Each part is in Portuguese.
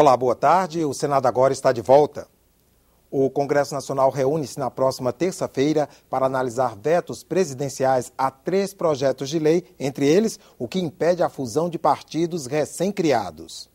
Olá, boa tarde. O Senado agora está de volta. O Congresso Nacional reúne-se na próxima terça-feira para analisar vetos presidenciais a 3 projetos de lei, entre eles o que impede a fusão de partidos recém-criados.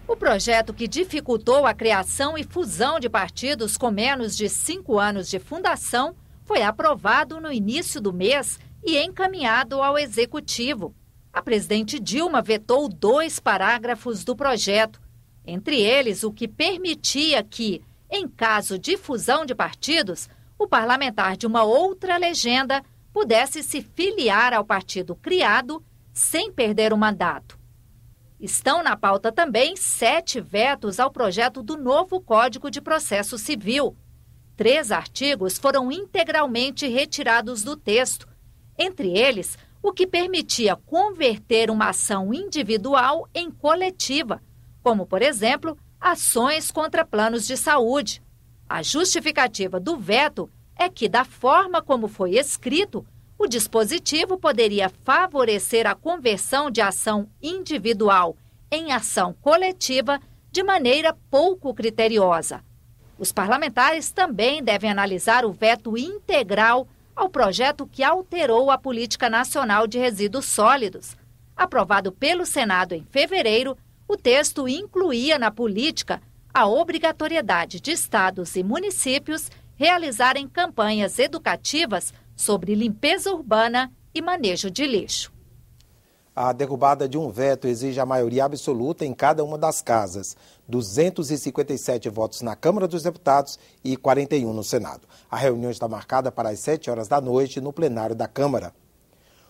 O projeto que dificultou a criação e fusão de partidos com menos de 5 anos de fundação foi aprovado no início do mês e encaminhado ao Executivo. A presidente Dilma vetou 2 parágrafos do projeto, entre eles o que permitia que, em caso de fusão de partidos, o parlamentar de uma outra legenda pudesse se filiar ao partido criado sem perder o mandato. Estão na pauta também 7 vetos ao projeto do novo Código de Processo Civil. 3 artigos foram integralmente retirados do texto, entre eles o que permitia converter uma ação individual em coletiva, como, por exemplo, ações contra planos de saúde. A justificativa do veto é que, da forma como foi escrito, o dispositivo poderia favorecer a conversão de ação individual em ação coletiva de maneira pouco criteriosa. Os parlamentares também devem analisar o veto integral ao projeto que alterou a Política Nacional de Resíduos Sólidos. Aprovado pelo Senado em fevereiro, o texto incluía na política a obrigatoriedade de estados e municípios realizarem campanhas educativas sobre limpeza urbana e manejo de lixo. A derrubada de um veto exige a maioria absoluta em cada uma das casas, 257 votos na Câmara dos Deputados e 41 no Senado. A reunião está marcada para as 7 horas da noite no plenário da Câmara.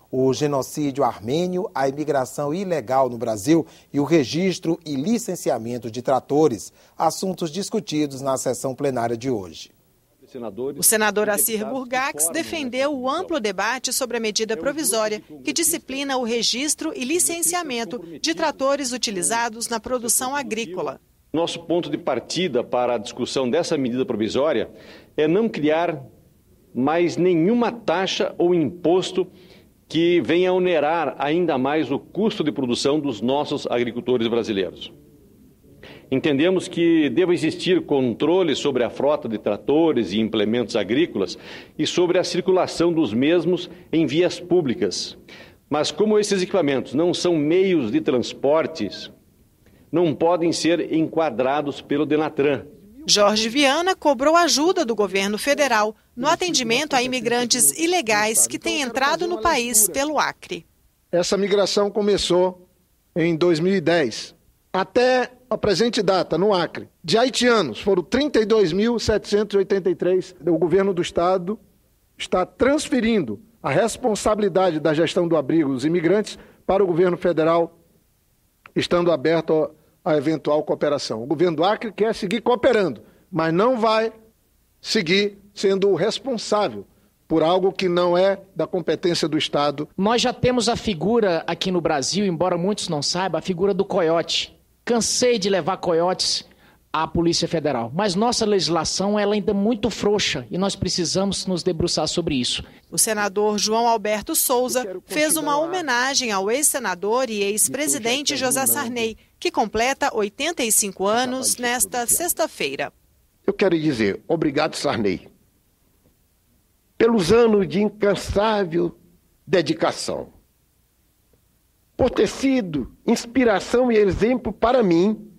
O genocídio armênio, a imigração ilegal no Brasil e o registro e licenciamento de tratores, assuntos discutidos na sessão plenária de hoje. O senador Assir Burgax defendeu o amplo debate sobre a medida provisória que disciplina o registro e licenciamento de tratores utilizados na produção agrícola. Nosso ponto de partida para a discussão dessa medida provisória é não criar mais nenhuma taxa ou imposto que venha onerar ainda mais o custo de produção dos nossos agricultores brasileiros. Entendemos que deve existir controle sobre a frota de tratores e implementos agrícolas e sobre a circulação dos mesmos em vias públicas. Mas como esses equipamentos não são meios de transportes, não podem ser enquadrados pelo Denatran. Jorge Viana cobrou ajuda do governo federal no atendimento a imigrantes ilegais que têm entrado no país pelo Acre. Essa migração começou em 2010. Até a presente data, no Acre, de haitianos, foram 32.783. O governo do estado está transferindo a responsabilidade da gestão do abrigo dos imigrantes para o governo federal, estando aberto a eventual cooperação. O governo do Acre quer seguir cooperando, mas não vai seguir sendo o responsável por algo que não é da competência do Estado. Nós já temos a figura aqui no Brasil, embora muitos não saibam, a figura do coiote. Cansei de levar coiotes à Polícia Federal, mas nossa legislação ela ainda é muito frouxa e nós precisamos nos debruçar sobre isso. O senador João Alberto Souza fez uma homenagem ao ex-senador e ex-presidente José Sarney, que completa 85 anos nesta sexta-feira. Eu quero dizer, obrigado, Sarney, pelos anos de incansável dedicação, por ter sido inspiração e exemplo para mim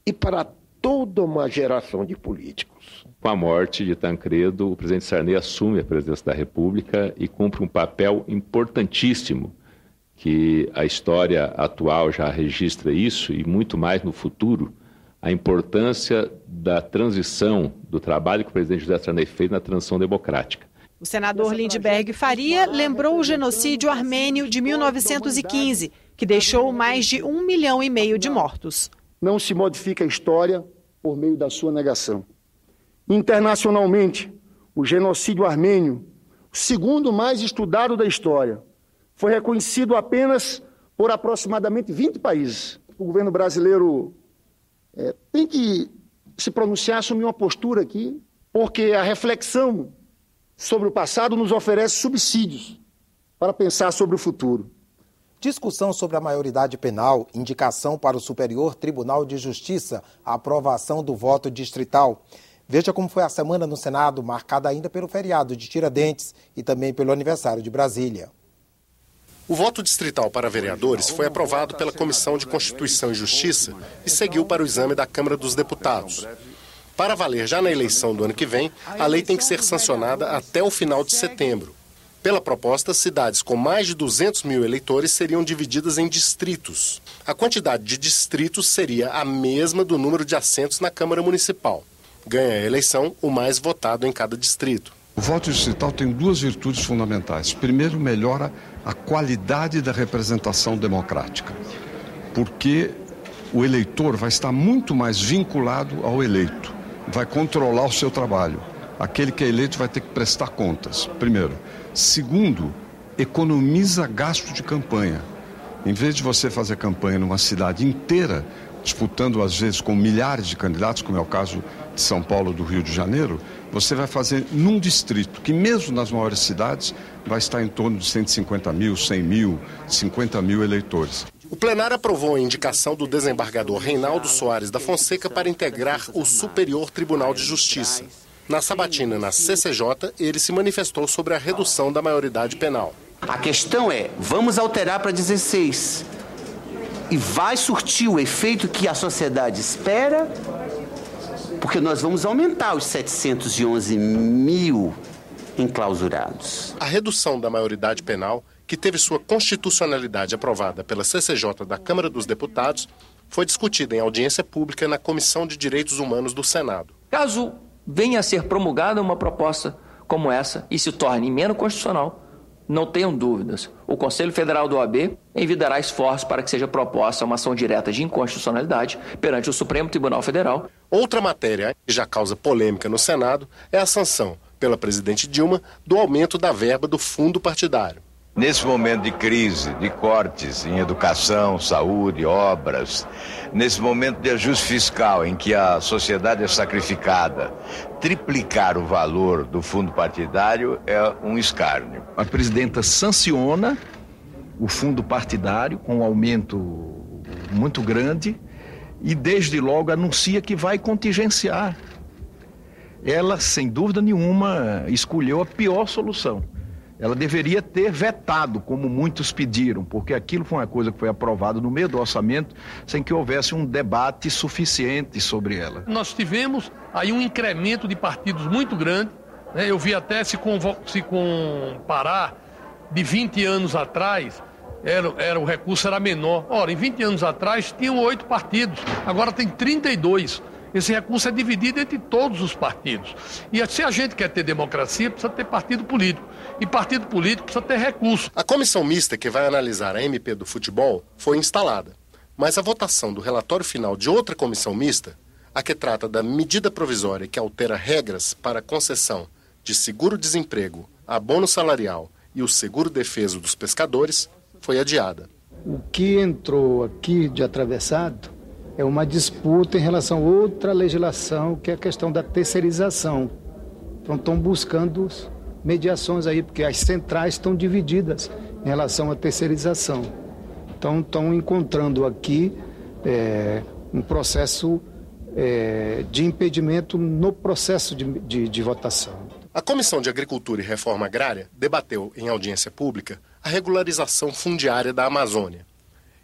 e para toda uma geração de políticos. Com a morte de Tancredo, o presidente Sarney assume a presidência da República e cumpre um papel importantíssimo, que a história atual já registra isso e muito mais no futuro, a importância da transição, do trabalho que o presidente José Sarney fez na transição democrática. O senador Lindbergh Faria lembrou o genocídio armênio de 1915, que deixou mais de 1,5 milhão de mortos. Não se modifica a história por meio da sua negação. Internacionalmente, o genocídio armênio, o segundo mais estudado da história, foi reconhecido apenas por aproximadamente 20 países. O governo brasileiro tem que se pronunciar, assumir uma postura aqui, porque a reflexão sobre o passado nos oferece subsídios para pensar sobre o futuro. Discussão sobre a maioridade penal, indicação para o Superior Tribunal de Justiça, a aprovação do voto distrital. Veja como foi a semana no Senado, marcada ainda pelo feriado de Tiradentes e também pelo aniversário de Brasília. O voto distrital para vereadores foi aprovado pela Comissão de Constituição e Justiça e seguiu para o exame da Câmara dos Deputados. Para valer já na eleição do ano que vem, a lei tem que ser sancionada até o final de setembro. Pela proposta, cidades com mais de 200 mil eleitores seriam divididas em distritos. A quantidade de distritos seria a mesma do número de assentos na Câmara Municipal. Ganha a eleição o mais votado em cada distrito. O voto distrital tem duas virtudes fundamentais. Primeiro, melhora a qualidade da representação democrática, porque o eleitor vai estar muito mais vinculado ao eleito, vai controlar o seu trabalho. Aquele que é eleito vai ter que prestar contas, primeiro. Segundo, economiza gasto de campanha. Em vez de você fazer campanha numa cidade inteira, disputando às vezes com milhares de candidatos, como é o caso de São Paulo, do Rio de Janeiro, você vai fazer num distrito, que mesmo nas maiores cidades, vai estar em torno de 150 mil, 100 mil, 50 mil eleitores. O plenário aprovou a indicação do desembargador Reinaldo Soares da Fonseca para integrar o Superior Tribunal de Justiça. Na sabatina na CCJ, ele se manifestou sobre a redução da maioridade penal. A questão é, vamos alterar para 16. E vai surtir o efeito que a sociedade espera, porque nós vamos aumentar os 711 mil enclausurados. A redução da maioridade penal, que teve sua constitucionalidade aprovada pela CCJ da Câmara dos Deputados, foi discutida em audiência pública na Comissão de Direitos Humanos do Senado. Caso venha a ser promulgada uma proposta como essa e se torne emenda constitucional, não tenham dúvidas, o Conselho Federal da OAB envidará esforços para que seja proposta uma ação direta de inconstitucionalidade perante o Supremo Tribunal Federal. Outra matéria que já causa polêmica no Senado é a sanção, pela presidente Dilma, do aumento da verba do fundo partidário. Nesse momento de crise, de cortes em educação, saúde, obras, nesse momento de ajuste fiscal em que a sociedade é sacrificada, triplicar o valor do fundo partidário é um escárnio. A presidenta sanciona o fundo partidário com um aumento muito grande e desde logo anuncia que vai contingenciar. Ela, sem dúvida nenhuma, escolheu a pior solução. Ela deveria ter vetado, como muitos pediram, porque aquilo foi uma coisa que foi aprovada no meio do orçamento, sem que houvesse um debate suficiente sobre ela. Nós tivemos aí um incremento de partidos muito grande, né? Eu vi até se comparar de 20 anos atrás, o recurso era menor. Ora, em 20 anos atrás tinham 8 partidos, agora tem 32. Esse recurso é dividido entre todos os partidos. E se a gente quer ter democracia, precisa ter partido político. E partido político precisa ter recurso. A comissão mista que vai analisar a MP do futebol foi instalada. Mas a votação do relatório final de outra comissão mista, a que trata da medida provisória que altera regras para a concessão de seguro-desemprego, abono salarial e o seguro-defeso dos pescadores, foi adiada. O que entrou aqui de atravessado é uma disputa em relação a outra legislação, que é a questão da terceirização. Então estão buscando mediações aí, porque as centrais estão divididas em relação à terceirização. Então estão encontrando aqui um processo de impedimento no processo de votação. A Comissão de Agricultura e Reforma Agrária debateu em audiência pública a regularização fundiária da Amazônia.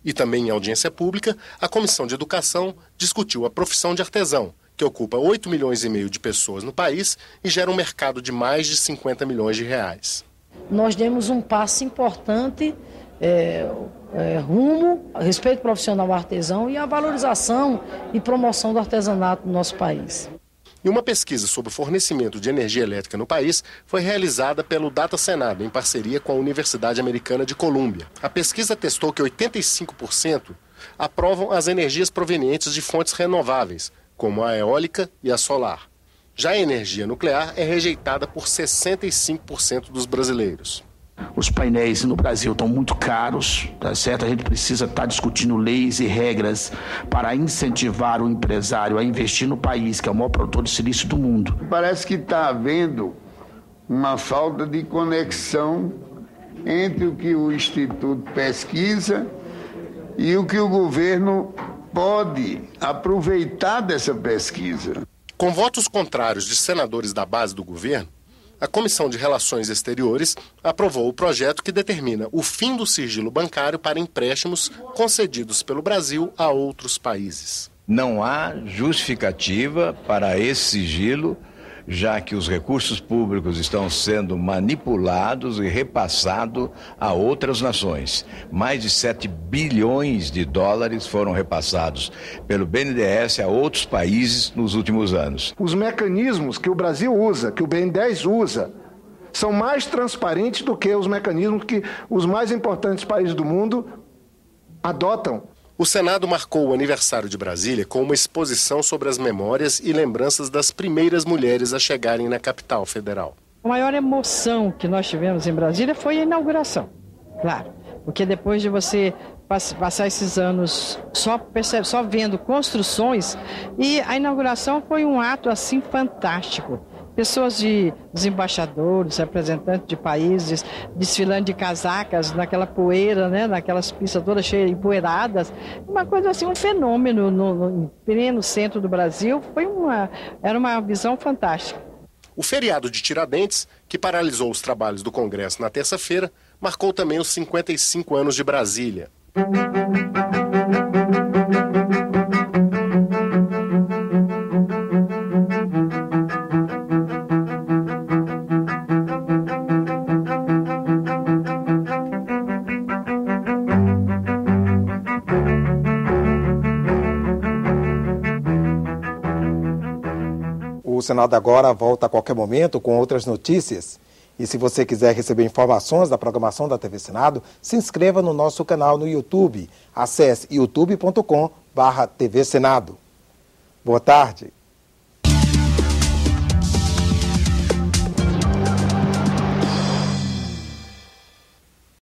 E também em audiência pública, a Comissão de Educação discutiu a profissão de artesão, que ocupa 8 milhões e meio de pessoas no país e gera um mercado de mais de 50 milhões de reais. Nós demos um passo importante rumo ao respeito profissional ao artesão e à valorização e promoção do artesanato no nosso país. E uma pesquisa sobre o fornecimento de energia elétrica no país foi realizada pelo Data Senado, em parceria com a Universidade Americana de Colômbia. A pesquisa testou que 85% aprovam as energias provenientes de fontes renováveis, como a eólica e a solar. Já a energia nuclear é rejeitada por 65% dos brasileiros. Os painéis no Brasil estão muito caros, tá certo? A gente precisa estar discutindo leis e regras para incentivar o empresário a investir no país, que é o maior produtor de silício do mundo. Parece que está havendo uma falta de conexão entre o que o Instituto pesquisa e o que o governo pode aproveitar dessa pesquisa. Com votos contrários de senadores da base do governo, a Comissão de Relações Exteriores aprovou o projeto que determina o fim do sigilo bancário para empréstimos concedidos pelo Brasil a outros países. Não há justificativa para esse sigilo, já que os recursos públicos estão sendo manipulados e repassados a outras nações. Mais de 7 bilhões de dólares foram repassados pelo BNDES a outros países nos últimos anos. Os mecanismos que o Brasil usa, que o BNDES usa, são mais transparentes do que os mecanismos que os mais importantes países do mundo adotam. O Senado marcou o aniversário de Brasília com uma exposição sobre as memórias e lembranças das primeiras mulheres a chegarem na capital federal. A maior emoção que nós tivemos em Brasília foi a inauguração, claro, porque depois de você passar esses anos só vendo construções, e a inauguração foi um ato assim fantástico. Pessoas dos embaixadores, representantes de países, desfilando de casacas naquela poeira, né, naquelas pistas todas cheias de empoeiradas. Uma coisa assim, um fenômeno no pleno centro do Brasil. Era uma visão fantástica. O feriado de Tiradentes, que paralisou os trabalhos do Congresso na terça-feira, marcou também os 55 anos de Brasília. O Senado agora volta a qualquer momento com outras notícias. E se você quiser receber informações da programação da TV Senado, se inscreva no nosso canal no YouTube. Acesse youtube.com/TV Senado. Boa tarde.